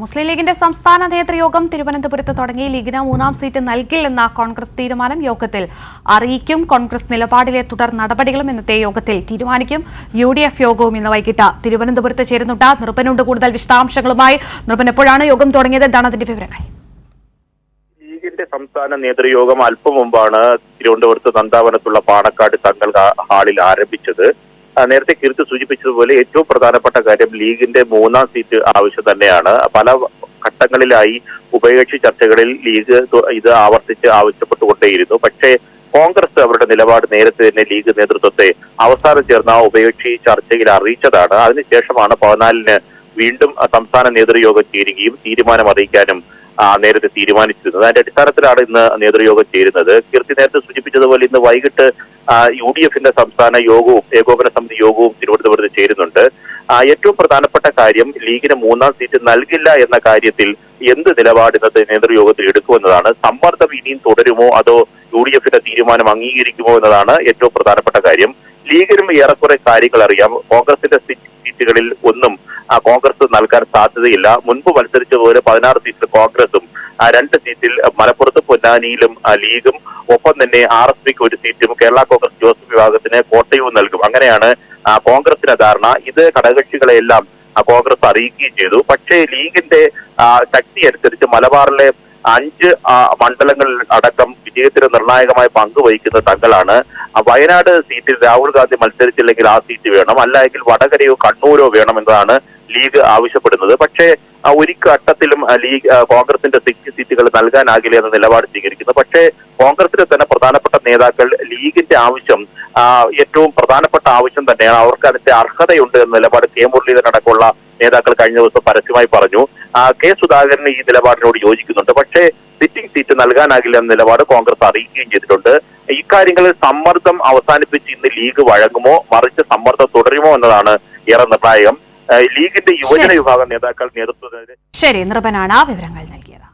മുസ്ലിം ലീഗിന്റെ സംസ്ഥാന നേതൃയോഗം തിരുവനന്തപുരത്ത് തുടങ്ങി. ലീഗിന് 3-ാം സീറ്റ് നൽകില്ലെന്ന കോൺഗ്രസ് തീരുമാനം യോഗത്തിൽ അറിയിക്കും. കോൺഗ്രസ് നിലപാടിലെ തുടർ നടപടികളും ഇന്നത്തെ യോഗത്തിൽ തീരുമാനിക്കും. UDF യോഗവും ഇന്ന് വൈകിട്ട് തിരുവനന്തപുരത്ത് ചേരുന്നുണ്ട്. നിർഭനുണ്ട് കൂടുതൽ വിശദാംശങ്ങളുമായി. നിർഭൻ, എപ്പോഴാണ് യോഗം തുടങ്ങിയത്? എന്താണ് അതിന്റെ വിവരങ്ങൾ? ലീഗിന്റെ സംസ്ഥാന നേതൃയോഗം അല്പം മുമ്പാണ് തിരുവനന്തപുരത്ത് നന്ദാവനത്തുള്ള പാണക്കാട് തങ്ങൾ ഹാളിൽ ആരംഭിച്ചത്. നേരത്തെ കീർത്തി സൂചിപ്പിച്ചതുപോലെ ഏറ്റവും പ്രധാനപ്പെട്ട കാര്യം ലീഗിന്റെ 3-ാം സീറ്റ് ആവശ്യം തന്നെയാണ്. പല ഘട്ടങ്ങളിലായി ഉഭയകക്ഷി ചർച്ചകളിൽ ലീഗ് ഇത് ആവർത്തിച്ച് ആവശ്യപ്പെട്ടുകൊണ്ടേയിരുന്നു. പക്ഷേ കോൺഗ്രസ് അവരുടെ നിലപാട് നേരത്തെ തന്നെ ലീഗ് നേതൃത്വത്തെ അവസാനം ചേർന്ന ഉഭയകക്ഷി ചർച്ചയിൽ അറിയിച്ചതാണ്. അതിനുശേഷമാണ് 14-ന് വീണ്ടും സംസ്ഥാന നേതൃയോഗം ചേരുകയും തീരുമാനം അറിയിക്കാനും നേരത്തെ തീരുമാനിച്ചിരുന്നത്. അതിന്റെ അടിസ്ഥാനത്തിലാണ് ഇന്ന് നേതൃയോഗം ചേരുന്നത്. കീർത്തി നേരത്തെ സൂചിപ്പിച്ചതുപോലെ ഇന്ന് വൈകിട്ട് UDFന്റെ സംസ്ഥാന യോഗവും ഏകോപന സമിതി യോഗവും തിരുവനന്തപുരത്ത് ചേരുന്നുണ്ട്. ഏറ്റവും പ്രധാനപ്പെട്ട കാര്യം ലീഗിന് 3-ാം സീറ്റ് നൽകില്ല എന്ന കാര്യത്തിൽ എന്ത് നിലപാട് ഇന്നത്തെ നേതൃയോഗത്തിൽ എടുക്കുമെന്നതാണ്. സമ്മർദ്ദം ഇനിയും തുടരുമോ അതോ UDFന്റെ തീരുമാനം അംഗീകരിക്കുമോ എന്നതാണ് ഏറ്റവും പ്രധാനപ്പെട്ട കാര്യം. ലീഗിനും ഏറെക്കുറെ കാര്യങ്ങൾ അറിയാം. കോൺഗ്രസിന്റെ സീറ്റുകളിൽ ഒന്നും കോൺഗ്രസ് നൽകാൻ സാധ്യതയില്ല. മുൻപ് മത്സരിച്ചതുപോലെ 16 സീറ്റിൽ കോൺഗ്രസും 2 സീറ്റിൽ മലപ്പുറത്തും പൊന്നാനിയിലും ലീഗും ഒപ്പം തന്നെ RSPക്ക് 1 സീറ്റും കേരള കോൺഗ്രസ് ജോസഫ് വിഭാഗത്തിന് കോട്ടയവും നൽകും. അങ്ങനെയാണ് കോൺഗ്രസിന്റെ ധാരണ. ഇത് ഘടകകക്ഷികളെല്ലാം കോൺഗ്രസ് അറിയിക്കുകയും ചെയ്തു. പക്ഷേ ലീഗിന്റെ ശക്തി അനുസരിച്ച് മലബാറിലെ 5 മണ്ഡലങ്ങളിൽ അടക്കം വിജയത്തിന് നിർണായകമായ പങ്ക് വഹിക്കുന്ന തങ്ങളാണ്. വയനാട് സീറ്റിൽ രാഹുൽ ഗാന്ധി മത്സരിച്ചില്ലെങ്കിൽ ആ സീറ്റ് വേണം, അല്ലെങ്കിൽ വടകരയോ കണ്ണൂരോ വേണമെന്നതാണ് ലീഗ് ആവശ്യപ്പെടുന്നത്. പക്ഷേ ഒരു ഘട്ടത്തിലും ലീഗ് കോൺഗ്രസിന്റെ 6 സീറ്റുകൾ നൽകാനാകില്ല എന്ന നിലപാട് സ്വീകരിക്കുന്നു. പക്ഷേ കോൺഗ്രസിലെ തന്നെ പ്രധാനപ്പെട്ട നേതാക്കൾ ലീഗിന്റെ ആവശ്യം ഏറ്റവും പ്രധാനപ്പെട്ട ആവശ്യം തന്നെയാണ്, അവർക്ക് അതിന്റെ അർഹതയുണ്ട് എന്ന നിലപാട് കെ മുരളീധരൻ അടക്കമുള്ള നേതാക്കൾ കഴിഞ്ഞ ദിവസം പരസ്യമായി പറഞ്ഞു. കെ സുധാകരൻ ഈ നിലപാടിനോട് യോജിക്കുന്നുണ്ട്. പക്ഷേ സിറ്റിംഗ് സീറ്റ് നൽകാനാകില്ല എന്ന നിലപാട് കോൺഗ്രസ് അറിയിക്കുകയും ചെയ്തിട്ടുണ്ട്. ഇക്കാര്യങ്ങളിൽ സമ്മർദ്ദം അവസാനിപ്പിച്ച് ഇന്ന് ലീഗ് വഴങ്ങുമോ മറിച്ച് സമ്മർദ്ദം തുടരുമോ എന്നതാണ് ഏറെ നിർണായകം. ലീഗിന്റെ യുവജന വിഭാഗം നേതാക്കൾ നേതൃത്വം. ശരി, നിർഭനാണ് വിവരങ്ങൾ നൽകിയത്.